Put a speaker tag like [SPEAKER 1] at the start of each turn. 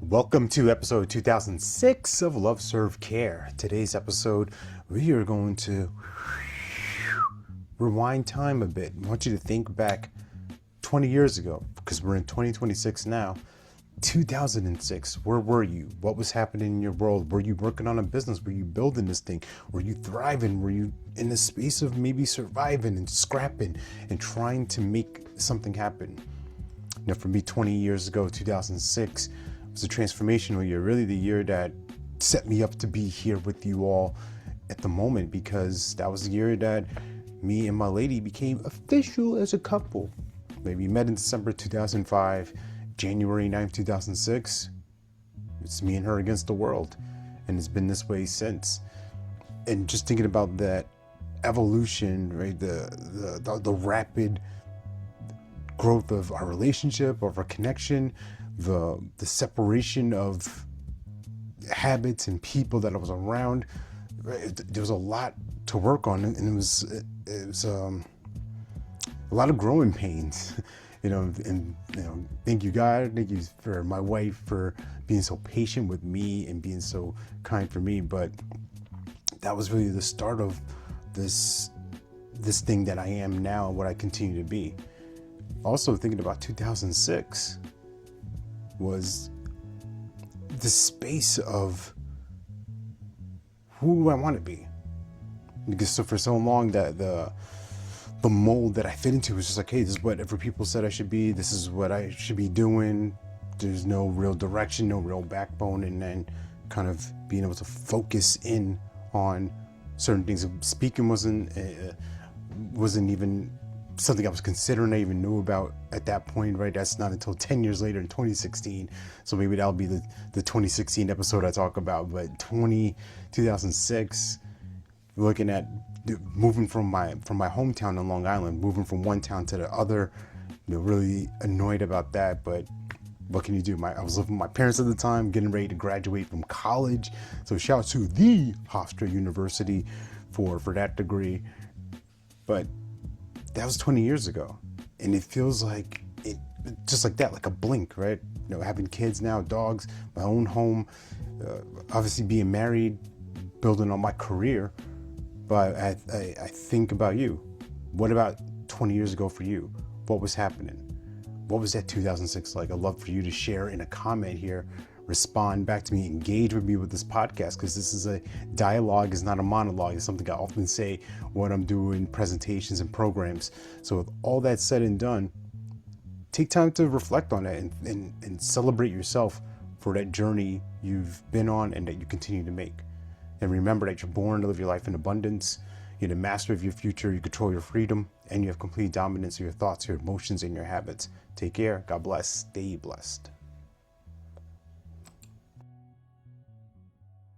[SPEAKER 1] Welcome to episode 2006 of Love Serve Care. Today's episode, we are going to rewind time a bit. I want you to think back 20 years ago, because we're in 2026 now. 2006, where were you? What was happening in your world? Were you working on a business? Were you building this thing? Were you thriving? Were you in the space of maybe surviving and scrapping and trying to make something happen? You know, for me, 20 years ago, 2006 was a transformational year, really the year that set me up to be here with you all at the moment, because that was the year that me and my lady became official as a couple. We met in December 2005, January 9th, 2006. It's me and her against the world, and it's been this way since. And just thinking about that evolution, right, the rapid growth of our relationship, of our connection, the separation of habits and people that I was around, right? There was a lot to work on, and it was a lot of growing pains, and thank you God, thank you for my wife for being so patient with me and being so kind for me. But that was really the start of this thing that I am now and what I continue to be. Also thinking about 2006 was the space of who do I want to be, because so for so long that the mold that I fit into was just like, hey, this is whatever people said I should be, this is what I should be doing. There's no real direction, no real backbone, and then kind of being able to focus in on certain things. Speaking wasn't even something I was considering, I even knew about at that point, right? That's not until 10 years later in 2016. So maybe that'll be the 2016 episode I talk about. But 2006, looking at moving from my hometown in Long Island, moving from one town to the other, really annoyed about that. But what can you do? I was living with my parents at the time, getting ready to graduate from college. So shout out to the Hofstra University for that degree. But that was 20 years ago, and it feels like it just like that, like a blink, right? Having kids now, dogs, my own home, obviously being married, building on my career. But I think about you. What about 20 years ago for you? What was happening? What was that 2006 like? I'd love for you to share in a comment here, respond back to me, engage with me with this podcast, because this is a dialogue, it's not a monologue. It's something I often say when I'm doing presentations and programs. So with all that said and done, take time to reflect on it and celebrate yourself for that journey you've been on and that you continue to make. And remember that you're born to live your life in abundance. You're the master of your future. You control your freedom, and you have complete dominance of your thoughts, your emotions, and your habits. Take care. God bless. Stay blessed.